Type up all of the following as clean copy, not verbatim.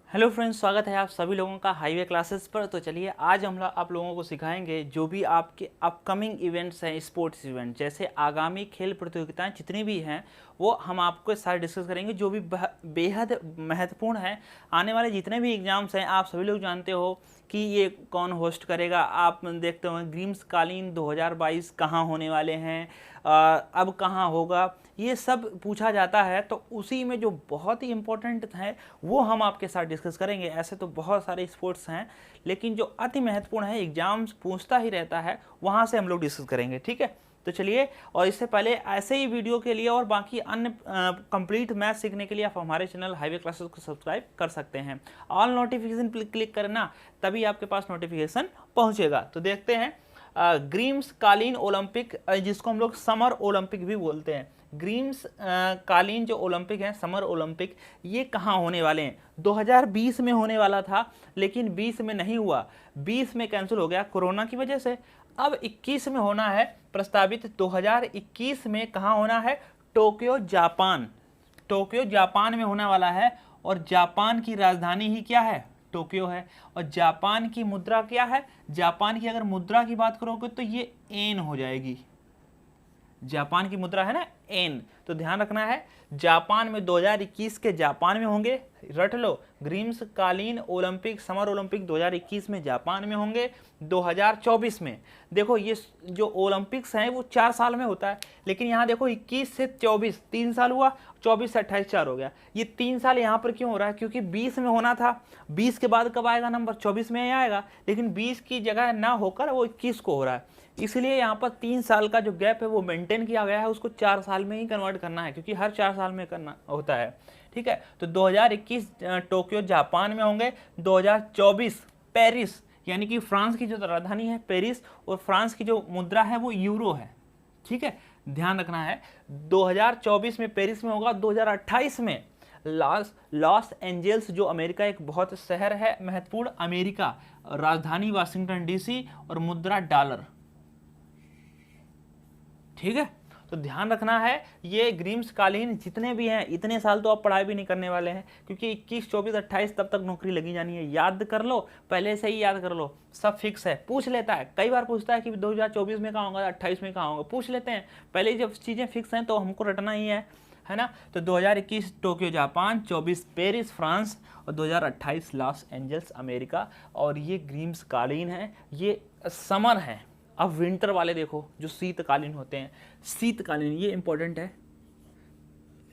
Hello friends, स्वागत है आप सभी लोगों का हाईवे क्लासेस पर। तो चलिए आज हम आप लोगों को सिखाएंगे जो भी आपके अपकमिंग इवेंट्स हैं, स्पोर्ट्स इवेंट, जैसे आगामी खेल प्रतियोगिताएं जितनी भी हैं वो हम आपको सारे डिस्कस करेंगे, जो भी बेहद महत्वपूर्ण है। आने वाले जितने भी एग्जाम्स हैं आप सभी लोग जानते हो कि ये कौन होस्ट करेगा। आप देखते हो ग्रीष्मकालीन 2022 कहाँ होने वाले हैं, अब कहाँ होगा, ये सब पूछा जाता है। तो उसी में जो बहुत ही इम्पोर्टेंट है वो हम आपके साथ डिस्कस करेंगे। ऐसे तो बहुत सारे स्पोर्ट्स हैं, लेकिन जो अति महत्वपूर्ण है, एग्जाम्स पूछता ही रहता है, वहाँ से हम लोग डिस्कस करेंगे। ठीक है, तो चलिए। और इससे पहले ऐसे ही वीडियो के लिए और बाकी अन्य कंप्लीट मैथ सीखने के लिए आप हमारे चैनल हाईवे क्लासेस को सब्सक्राइब कर सकते हैं। ऑल नोटिफिकेशन क्लिक करना, तभी आपके पास नोटिफिकेशन पहुंचेगा। तो देखते हैं ग्रीष्मकालीन ओलंपिक, जिसको हम लोग समर ओलंपिक भी बोलते हैं। ग्रीष्मकालीन जो ओलंपिक है, समर ओलंपिक, ये कहाँ होने वाले हैं? 2020 में होने वाला था, लेकिन 20 में नहीं हुआ, 20 में कैंसिल हो गया कोरोना की वजह से। अब 21 में होना है प्रस्तावित। 2021 में कहाँ होना है? Tokyo Japan. टोक्यो जापान में होने वाला है, और जापान की राजधानी ही क्या है? टोक्यो है। और जापान की मुद्रा क्या है? जापान की अगर मुद्रा की बात करोगे तो ये एन हो जाएगी। जापान की मुद्रा है ना एन, तो ध्यान रखना है। जापान में 2021 के जापान में होंगे, रट लो। ग्रीष्मकालीन ओलंपिक, समर ओलंपिक 2021 में जापान में होंगे। 2024 में देखो, ये जो ओलंपिक्स हैं वो 4 साल में होता है, लेकिन यहाँ देखो 21 से 24 3 साल हुआ, 24 से 28 4 हो गया। ये 3 साल यहाँ पर क्यों हो रहा है? क्योंकि 20 में होना था। 20 के बाद कब आएगा नंबर? 24 में ही आएगा, लेकिन 20 की जगह ना होकर वो 21 को हो रहा है। इसलिए यहाँ पर 3 साल का जो गैप है वो मेंटेन किया गया है, उसको 4 साल में ही कन्वर्ट करना है, क्योंकि हर 4 साल में करना होता है। ठीक है, तो 2021 टोक्यो जापान में होंगे। 2024 पेरिस, यानी कि फ्रांस की जो राजधानी है पेरिस, और फ्रांस की जो मुद्रा है वो यूरो है। ठीक है, ध्यान रखना है। 2024 में पेरिस में होगा। 2028 में लॉस एंजल्स, जो अमेरिका एक बहुत शहर है महत्वपूर्ण, अमेरिका, राजधानी वाशिंगटन डीसी, और मुद्रा डॉलर। ठीक है, तो ध्यान रखना है। ये ग्रीष्मकालीन जितने भी हैं, इतने साल तो आप पढ़ाई भी नहीं करने वाले हैं, क्योंकि 21 24 28 तब तक नौकरी लगी जानी है। याद कर लो, पहले से ही याद कर लो, सब फिक्स है। पूछ लेता है, कई बार पूछता है कि 2024 में कहाँ होगा, 28 में कहाँ होगा, पूछ लेते हैं। पहले जब चीज़ें फिक्स हैं तो हमको रटना ही है ना। तो 2021 टोक्यो जापान, 24 पेरिस फ्रांस, और 2028 लॉस एंजल्स अमेरिका। और ये ग्रीष्मकालीन है, ये समर है। अब विंटर वाले देखो, जो शीतकालीन होते हैं, शीतकालीन ये इंपॉर्टेंट है।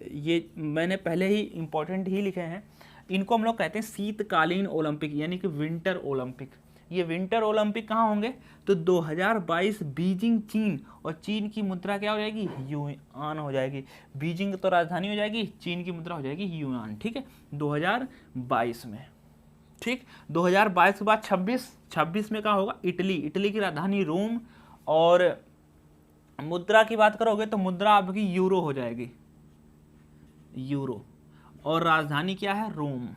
ये मैंने पहले ही इंपॉर्टेंट ही लिखे हैं। इनको हम लोग कहते हैं शीतकालीन ओलंपिक, यानी कि विंटर ओलंपिक। ये विंटर ओलंपिक कहाँ होंगे? तो 2022 बीजिंग चीन, और चीन की मुद्रा क्या हो जाएगी? युआन हो जाएगी। बीजिंग तो राजधानी हो जाएगी, चीन की मुद्रा हो जाएगी युआन। ठीक है, 2022 में। ठीक, 2022 के बाद 26 में कहाँ होगा? इटली। इटली की राजधानी रोम, और मुद्रा की बात करोगे तो मुद्रा आपकी यूरो हो जाएगी, यूरो, और राजधानी क्या है? रोम।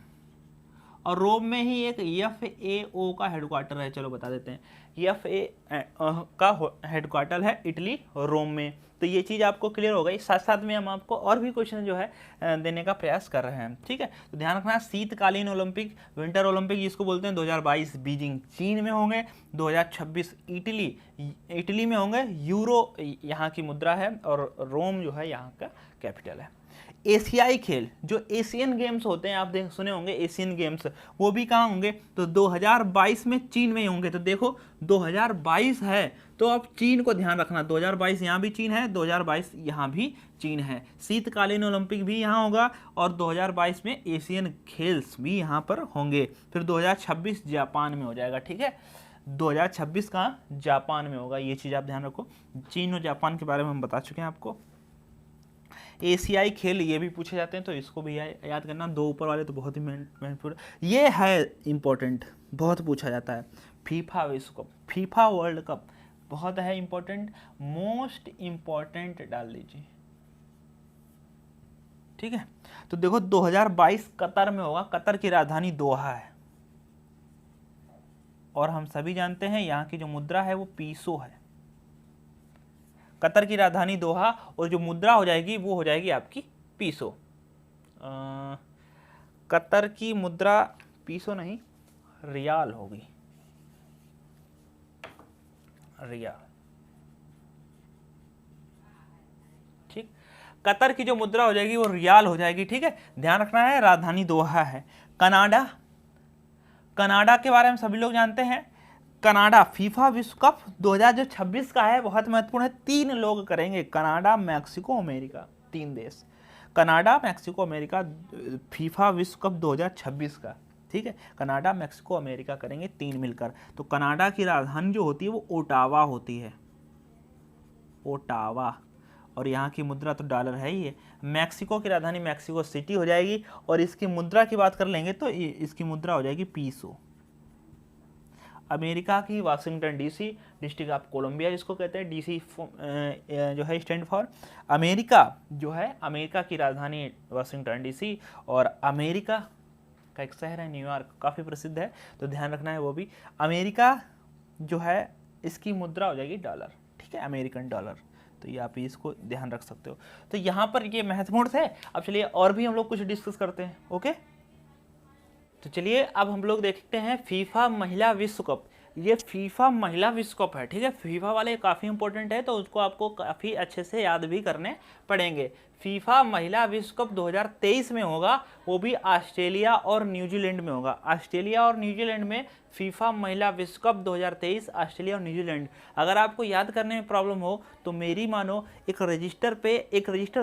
और रोम में ही एक FAO का हेडक्वार्टर है, चलो बता देते हैं। FAO का हेडक्वार्टर है इटली, रोम में। तो ये चीज़ आपको क्लियर हो गई। साथ साथ में हम आपको और भी क्वेश्चन जो है देने का प्रयास कर रहे हैं। ठीक है, तो ध्यान रखना, शीतकालीन ओलंपिक, विंटर ओलंपिक जिसको बोलते हैं, 2022 बीजिंग चीन में होंगे। 2026 इटली में होंगे। यूरो यहाँ की मुद्रा है, और रोम जो है यहाँ का कैपिटल है। एशियाई खेल, जो एशियन गेम्स होते हैं, आप देख सुने होंगे एशियन गेम्स, वो भी कहाँ होंगे? तो 2022 में चीन में ही होंगे। तो देखो 2022 है तो आप चीन को ध्यान रखना। 2022 यहाँ भी चीन है, 2022 यहाँ भी चीन है। शीतकालीन ओलंपिक भी यहाँ होगा, और 2022 में एशियन खेल्स भी यहाँ पर होंगे। फिर 2026 जापान में हो जाएगा। ठीक है, 2026 का जापान में होगा। ये चीज़ आप ध्यान रखो। चीन और जापान के बारे में हम बता चुके हैं आपको। एशियाई खेल ये भी पूछे जाते हैं, तो इसको भी याद करना। 2 ऊपर वाले तो बहुत ही महत्वपूर्ण, ये है इंपॉर्टेंट, बहुत पूछा जाता है। फीफा विश्व कप, फीफा वर्ल्ड कप बहुत है इंपॉर्टेंट, मोस्ट इंपॉर्टेंट डाल दीजिए। ठीक है, तो देखो 2022 कतर में होगा। कतर की राजधानी दोहा है, और हम सभी जानते हैं यहाँ की जो मुद्रा है वो पीसो है। कतर की राजधानी दोहा, और जो मुद्रा हो जाएगी वो हो जाएगी आपकी पीसो। कतर की मुद्रा पीसो नहीं, रियाल होगी, रियाल। ठीक, कतर की जो मुद्रा हो जाएगी वो रियाल हो जाएगी। ठीक है, ध्यान रखना है। राजधानी दोहा है। कनाडा, कनाडा के बारे में सभी लोग जानते हैं। कनाडा फीफा विश्व कप 2026 का है, बहुत महत्वपूर्ण है। 3 लोग करेंगे, कनाडा, मैक्सिको, अमेरिका, 3 देश, कनाडा, मैक्सिको, अमेरिका, फीफा विश्व कप 2026 का। ठीक है, कनाडा, मैक्सिको, अमेरिका करेंगे 3 मिलकर। तो कनाडा की राजधानी जो होती है वो ओटावा होती है, ओटावा, और यहाँ की मुद्रा तो डॉलर है ही है। मैक्सिको की राजधानी मैक्सिको सिटी हो जाएगी, और इसकी मुद्रा की बात कर लेंगे तो इसकी मुद्रा हो जाएगी पीसो। अमेरिका की Washington DC, district of Columbia जिसको कहते हैं, डीसी जो है स्टैंड फॉर अमेरिका, जो है अमेरिका की राजधानी वाशिंगटन डीसी, और अमेरिका का एक शहर है न्यूयॉर्क, काफ़ी प्रसिद्ध है, तो ध्यान रखना है वो भी। अमेरिका जो है इसकी मुद्रा हो जाएगी डॉलर। ठीक है, अमेरिकन डॉलर, तो ये आप इसको ध्यान रख सकते हो। तो यहाँ पर ये महत्वपूर्ण थे। अब चलिए और भी हम लोग कुछ डिस्कस करते हैं। ओके, तो चलिए अब हम लोग देखते हैं फीफा महिला विश्व कप। ये फीफा महिला विश्व कप है। ठीक है, फीफा वाले काफ़ी इंपॉर्टेंट है, तो उसको आपको काफ़ी अच्छे से याद भी करने पड़ेंगे। फीफा महिला विश्व कप 2023 में होगा, वो भी ऑस्ट्रेलिया और न्यूजीलैंड में होगा। ऑस्ट्रेलिया और न्यूजीलैंड में फीफा महिला विश्व कप 2023, ऑस्ट्रेलिया और न्यूजीलैंड। अगर आपको याद करने में प्रॉब्लम हो तो मेरी मानो एक रजिस्टर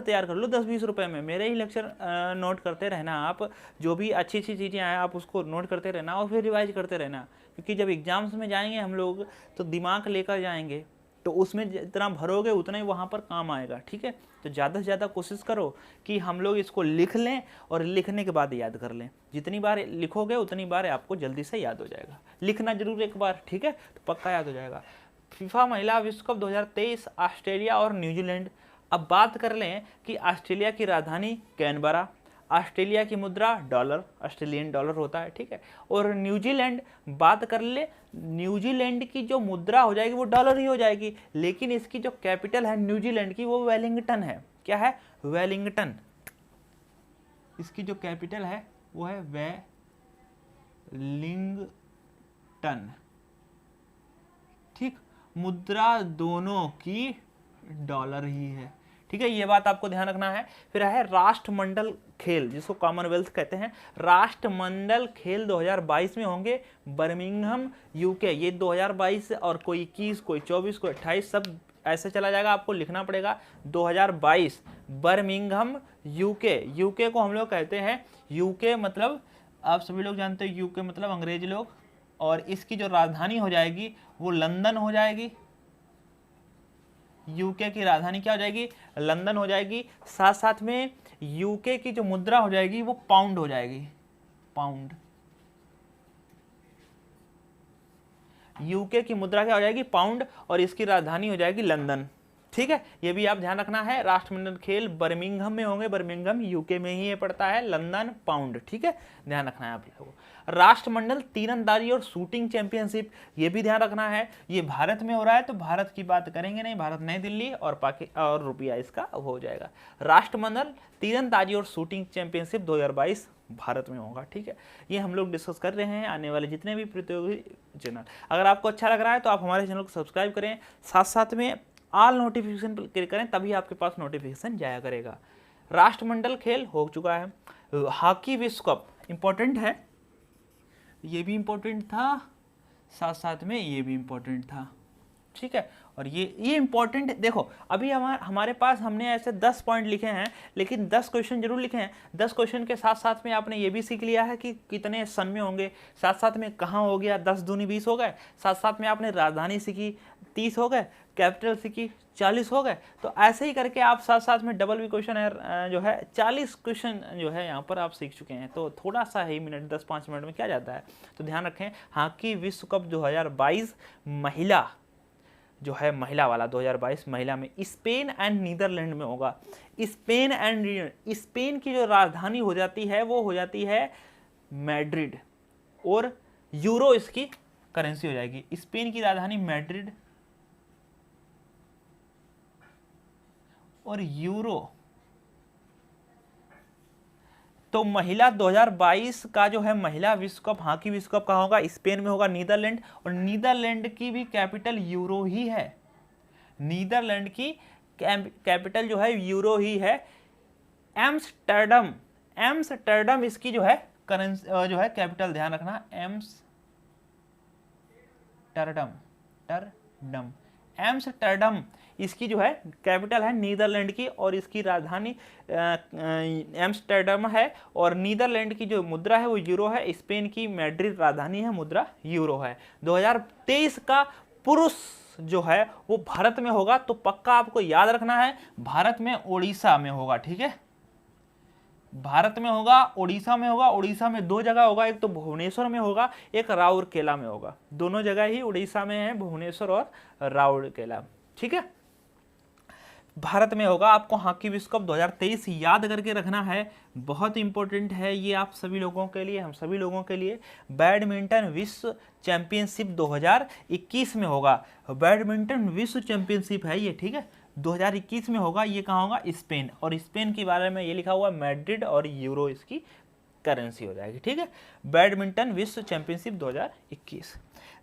तैयार कर लो 10-20 रुपये में। मेरे ही लेक्चर नोट करते रहना आप, जो भी अच्छी अच्छी चीज़ें आए आप उसको नोट करते रहना और फिर रिवाइज करते रहना, क्योंकि जब एग्जाम्स में जाएंगे हम लोग तो दिमाग लेकर जाएंगे, तो उसमें जितना भरोगे उतना ही वहाँ पर काम आएगा। ठीक है, तो ज़्यादा से ज़्यादा कोशिश करो कि हम लोग इसको लिख लें और लिखने के बाद याद कर लें। जितनी बार लिखोगे उतनी बार आपको जल्दी से याद हो जाएगा। लिखना जरूर एक बार, ठीक है, तो पक्का याद हो जाएगा। फीफा महिला विश्व कप 2023, ऑस्ट्रेलिया और न्यूजीलैंड। अब बात कर लें कि ऑस्ट्रेलिया की राजधानी कैनबरा, ऑस्ट्रेलिया की मुद्रा डॉलर, ऑस्ट्रेलियन डॉलर होता है। ठीक है, और न्यूजीलैंड बात कर ले, न्यूजीलैंड की जो मुद्रा हो जाएगी वो डॉलर ही हो जाएगी, लेकिन इसकी जो कैपिटल है न्यूजीलैंड की वो वेलिंगटन है। क्या है? वेलिंगटन। इसकी जो कैपिटल है वो है वेलिंगटन। ठीक, मुद्रा दोनों की डॉलर ही है। ठीक है, ये बात आपको ध्यान रखना है। फिर है राष्ट्रमंडल खेल, जिसको कॉमनवेल्थ कहते हैं। राष्ट्रमंडल खेल 2022 में होंगे बर्मिंघम यूके। ये 2022 और कोई 21, कोई 24, कोई 28, सब ऐसे चला जाएगा, आपको लिखना पड़ेगा 2022 बर्मिंघम यूके। यूके को हम लोग कहते हैं, यूके मतलब आप सभी लोग जानते हो यूके मतलब अंग्रेज लोग, और इसकी जो राजधानी हो जाएगी वो लंदन हो जाएगी। यूके की राजधानी क्या हो जाएगी? लंदन हो जाएगी। साथ साथ में यूके की जो मुद्रा हो जाएगी वो पाउंड हो जाएगी, पाउंड। यूके की मुद्रा क्या हो जाएगी? पाउंड, और इसकी राजधानी हो जाएगी लंदन। ठीक है, ये भी आप ध्यान रखना है। राष्ट्रमंडल खेल बर्मिंघम में होंगे, बर्मिंघम यूके में ही ये पड़ता है, लंदन पाउंड। ठीक है, ध्यान रखना है आप लोगों को। राष्ट्रमंडल तीरंदाजी और शूटिंग चैंपियनशिप, ये भी ध्यान रखना है। ये भारत में हो रहा है, तो भारत की बात करेंगे नहीं, भारत नई दिल्ली और और रुपया इसका हो जाएगा। राष्ट्रमंडल तीरंदाजी और शूटिंग चैंपियनशिप 2022 भारत में होगा। ठीक है, ये हम लोग डिस्कस कर रहे हैं आने वाले जितने भी प्रतियोगी चैनल। अगर आपको अच्छा लग रहा है तो आप हमारे चैनल को सब्सक्राइब करें, साथ साथ में ऑल नोटिफिकेशन पर क्लिक करें, तभी आपके पास नोटिफिकेशन जाया करेगा। राष्ट्रमंडल खेल हो चुका है। हॉकी विश्व कप इंपॉर्टेंट है, ये भी इंपॉर्टेंट था, साथ साथ में ये भी इंपॉर्टेंट था। ठीक है, और ये इंपॉर्टेंट देखो, अभी हमारे पास हमने ऐसे 10 पॉइंट लिखे हैं, लेकिन 10 क्वेश्चन जरूर लिखे हैं। 10 क्वेश्चन के साथ साथ में आपने ये भी सीख लिया है कि कितने सन में होंगे, साथ साथ में कहाँ हो गया, 10 दूनी 20 हो गए, साथ साथ में आपने राजधानी सीखी 30 हो गए, कैपिटल सीखी 40 हो गए। तो ऐसे ही करके आप साथ साथ में डबल भी क्वेश्चन है जो है 40 क्वेश्चन जो है यहाँ पर आप सीख चुके हैं। तो थोड़ा सा ही मिनट 10-5 मिनट में क्या जाता है, तो ध्यान रखें। हॉकी विश्व कप 2022 महिला जो है, महिला वाला 2022 महिला में स्पेन एंड नीदरलैंड में होगा। स्पेन की जो राजधानी हो जाती है वो हो जाती है मैड्रिड, और यूरो इसकी करेंसी हो जाएगी। स्पेन की राजधानी मैड्रिड और यूरो। तो महिला 2022 का जो है महिला विश्व कप, हॉकी विश्व कप कहाँ होगा? स्पेन में होगा, नीदरलैंड। और नीदरलैंड की भी कैपिटल यूरो ही है। नीदरलैंड की कैपिटल जो है यूरो ही है। एम्स्टर्डम, एम्स्टर्डम इसकी जो है करेंसी जो है कैपिटल, ध्यान रखना, एम्स्टर्डम, एम्स्टर्डम इसकी जो है कैपिटल है नीदरलैंड की, और इसकी राजधानी एम्स्टर्डम है। और नीदरलैंड की जो मुद्रा है वो यूरो है। स्पेन की मैड्रिड राजधानी है, मुद्रा यूरो है। 2023 का पुरुष जो है वो भारत में होगा, तो पक्का आपको याद रखना है, भारत में ओडिशा में होगा। ठीक है, भारत में होगा, ओडिशा में होगा। ओडिशा में 2 जगह होगा, एक तो भुवनेश्वर में होगा, एक राउरकेला में होगा। दोनों जगह ही उड़ीसा में है, भुवनेश्वर और राउरकेला। ठीक है, भारत में होगा। आपको हॉकी विश्व कप 2023 याद करके रखना है, बहुत इंपॉर्टेंट है ये आप सभी लोगों के लिए, हम सभी लोगों के लिए। बैडमिंटन विश्व चैंपियनशिप 2021 में होगा। बैडमिंटन विश्व चैंपियनशिप है ये, ठीक है, 2021 में होगा। ये कहाँ होगा? स्पेन। और स्पेन के बारे में ये लिखा हुआ मैड्रिड, और यूरो इसकी करेंसी हो जाएगी। ठीक है, बैडमिंटन विश्व चैंपियनशिप 2021।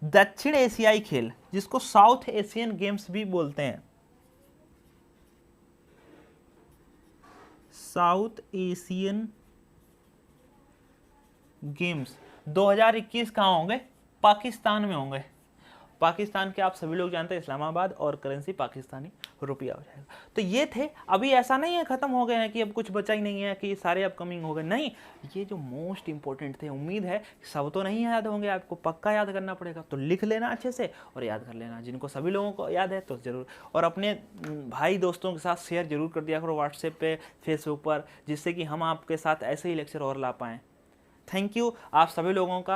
दक्षिण एशियाई खेल, जिसको साउथ एशियन गेम्स भी बोलते हैं, साउथ एशियन गेम्स 2021 कहाँ होंगे? पाकिस्तान में होंगे। पाकिस्तान के आप सभी लोग जानते हैं इस्लामाबाद, और करेंसी पाकिस्तानी रुपया हो जाएगा। तो ये थे, अभी ऐसा नहीं है खत्म हो गए हैं कि अब कुछ बचा ही नहीं है कि सारे अपकमिंग हो गए, नहीं, ये जो मोस्ट इंपॉर्टेंट थे, उम्मीद है सब तो नहीं याद होंगे, आपको पक्का याद करना पड़ेगा, तो लिख लेना अच्छे से और याद कर लेना। जिनको सभी लोगों को याद है तो जरूर, और अपने भाई दोस्तों के साथ शेयर जरूर कर दिया करो, व्हाट्सएप पे, फेसबुक पर, जिससे कि हम आपके साथ ऐसे ही लेक्चर और ला पाएँ। थैंक यू आप सभी लोगों का।